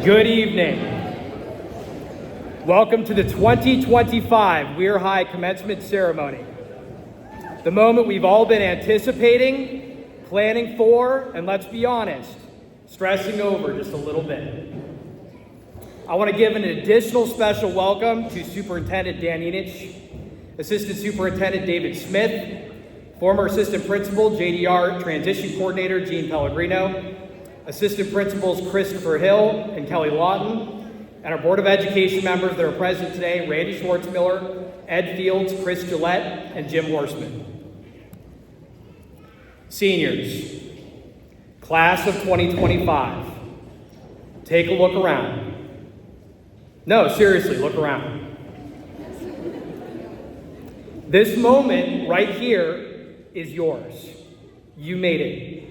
Good evening. Welcome to the 2025 Weir High Commencement Ceremony. The moment we've all been anticipating, planning for, and let's be honest, stressing over just a little bit. I want to give an additional special welcome to Superintendent Dan Enich, Assistant Superintendent David Smith, former Assistant Principal JDR Transition Coordinator Gene Pellegrino, Assistant Principals Christopher Hill and Kelly Lawton, and our Board of Education members that are present today, Randy Schwartzmiller, Ed Fields, Chris Gillette, and Jim Horstman. Seniors, class of 2025, take a look around. No, seriously, look around. This moment right here is yours. You made it.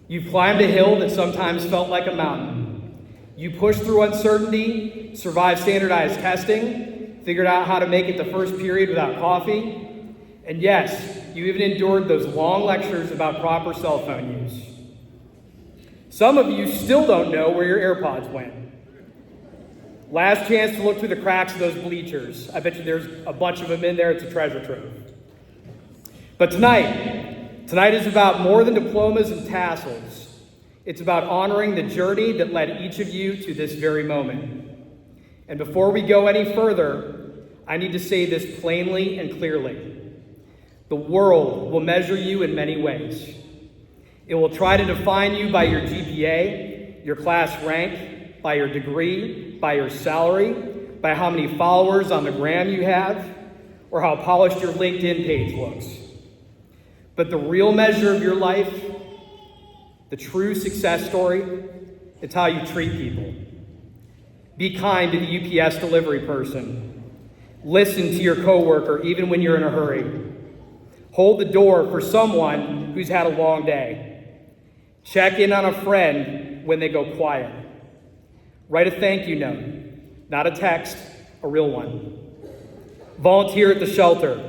You've climbed a hill that sometimes felt like a mountain. You pushed through uncertainty, survived standardized testing, figured out how to make it the first period without coffee, and yes, you even endured those long lectures about proper cell phone use. Some of you still don't know where your AirPods went. Last chance to look through the cracks of those bleachers. I bet you there's a bunch of them in there. It's a treasure trove. But tonight is about more than diplomas and tassels. It's about honoring the journey that led each of you to this very moment. And before we go any further, I need to say this plainly and clearly. The world will measure you in many ways. It will try to define you by your GPA, your class rank, by your degree, by your salary, by how many followers on the gram you have, or how polished your LinkedIn page looks. But the real measure of your life, the true success story, it's how you treat people. Be kind to the UPS delivery person. Listen to your coworker even when you're in a hurry. Hold the door for someone who's had a long day. Check in on a friend when they go quiet. Write a thank you note, not a text, a real one. Volunteer at the shelter.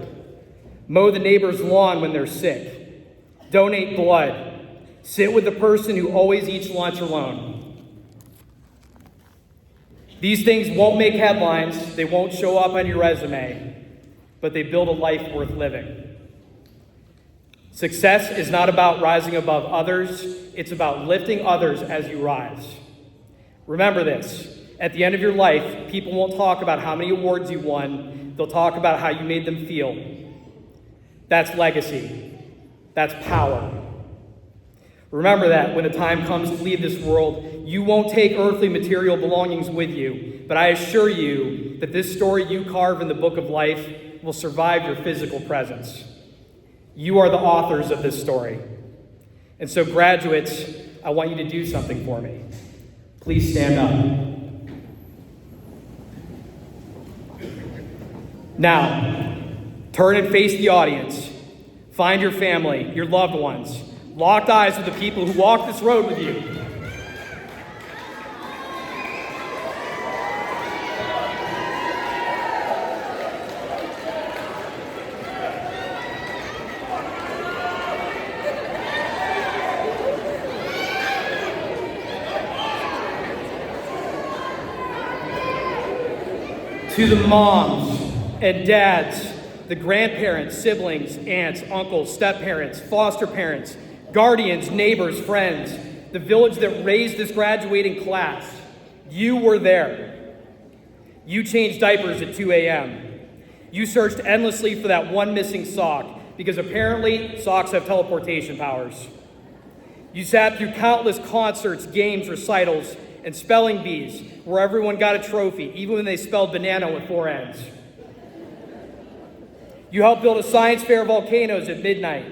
Mow the neighbor's lawn when they're sick. Donate blood. Sit with the person who always eats lunch alone. These things won't make headlines, they won't show up on your resume, but they build a life worth living. Success is not about rising above others, it's about lifting others as you rise. Remember this, at the end of your life, people won't talk about how many awards you won, they'll talk about how you made them feel. That's legacy. That's power. Remember that when the time comes to leave this world, you won't take earthly material belongings with you, but I assure you that this story you carve in the book of life will survive your physical presence. You are the authors of this story. And so graduates, I want you to do something for me. Please stand up. Now, turn and face the audience. Find your family, your loved ones. Locked eyes with the people who walked this road with you. To the moms and dads, the grandparents, siblings, aunts, uncles, step-parents, foster parents, guardians, neighbors, friends, the village that raised this graduating class, you were there. You changed diapers at 2 a.m. You searched endlessly for that one missing sock because apparently socks have teleportation powers. You sat through countless concerts, games, recitals, and spelling bees where everyone got a trophy, even when they spelled banana with 4 N's. You helped build a science fair volcanoes at midnight.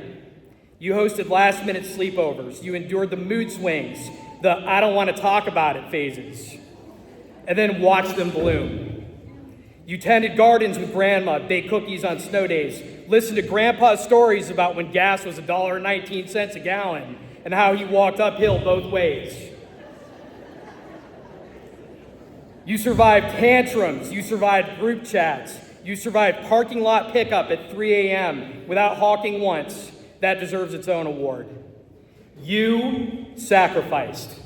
You hosted last-minute sleepovers. You endured the mood swings, the I don't want to talk about it phases, and then watched them bloom. You tended gardens with grandma, baked cookies on snow days, listened to grandpa's stories about when gas was $1.19 a gallon and how he walked uphill both ways. You survived tantrums. You survived group chats. You survived parking lot pickup at 3 a.m. without hawking once. That deserves its own award. You sacrificed.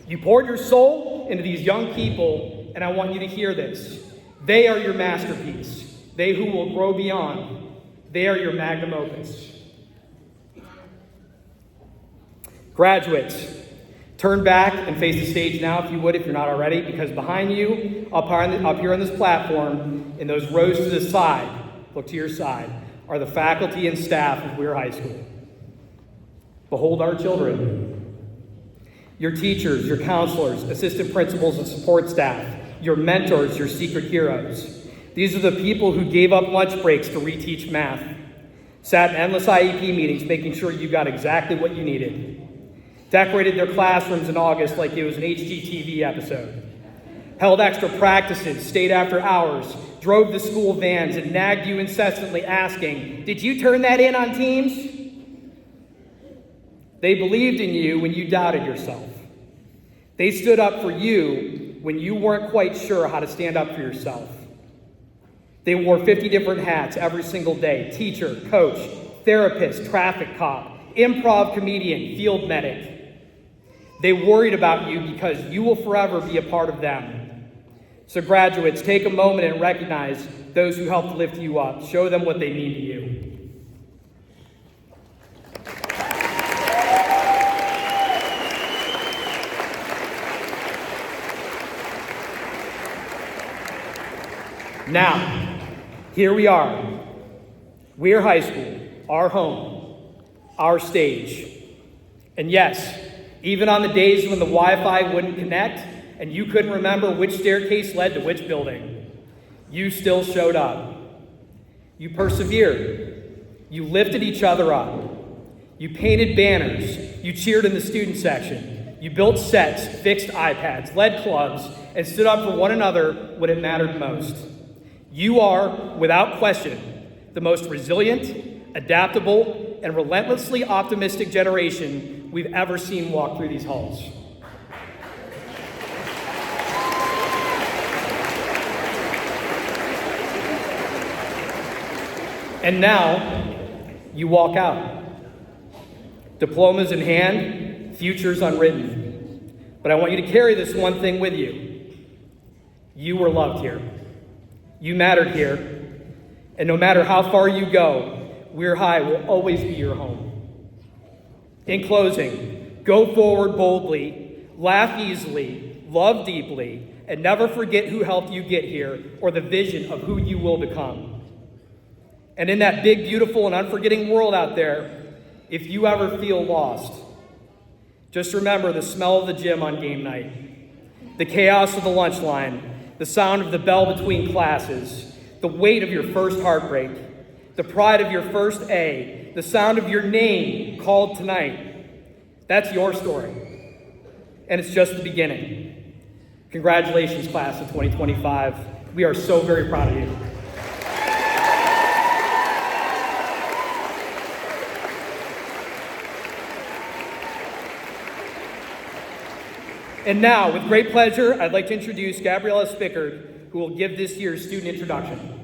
You poured your soul into these young people, and I want you to hear this. They are your masterpiece. They who will grow beyond. They are your magnum opus. Graduates, turn back and face the stage now, if you would, if you're not already, because behind you, up here on this platform, in those rows to the side, look to your side, are the faculty and staff of Weir High School. Behold our children. Your teachers, your counselors, assistant principals and support staff, your mentors, your secret heroes. These are the people who gave up lunch breaks to reteach math, sat in endless IEP meetings making sure you got exactly what you needed, decorated their classrooms in August like it was an HGTV episode, held extra practices, stayed after hours, drove the school vans, and nagged you incessantly asking, "Did you turn that in on Teams?" They believed in you when you doubted yourself. They stood up for you when you weren't quite sure how to stand up for yourself. They wore 50 different hats every single day: teacher, coach, therapist, traffic cop, improv comedian, field medic. They worried about you because you will forever be a part of them. So graduates, take a moment and recognize those who helped lift you up. Show them what they mean to you. Now, here we are, Weir High School, our home, our stage. And yes, even on the days when the Wi-Fi wouldn't connect and you couldn't remember which staircase led to which building, you still showed up. You persevered. You lifted each other up. You painted banners. You cheered in the student section. You built sets, fixed iPads, led clubs, and stood up for one another when it mattered most. You are, without question, the most resilient, adaptable, and relentlessly optimistic generation we've ever seen walk through these halls. And now, you walk out. Diplomas in hand, futures unwritten. But I want you to carry this one thing with you. You were loved here. You mattered here, and no matter how far you go, Weir High will always be your home. In closing, go forward boldly, laugh easily, love deeply, and never forget who helped you get here or the vision of who you will become. And in that big, beautiful, and unforgetting world out there, if you ever feel lost, just remember the smell of the gym on game night, the chaos of the lunch line, the sound of the bell between classes, the weight of your first heartbreak, the pride of your first A, the sound of your name called tonight. That's your story. And it's just the beginning. Congratulations, class of 2025. We are so very proud of you. And now, with great pleasure, I'd like to introduce Gabriella Spickard, who will give this year's student introduction.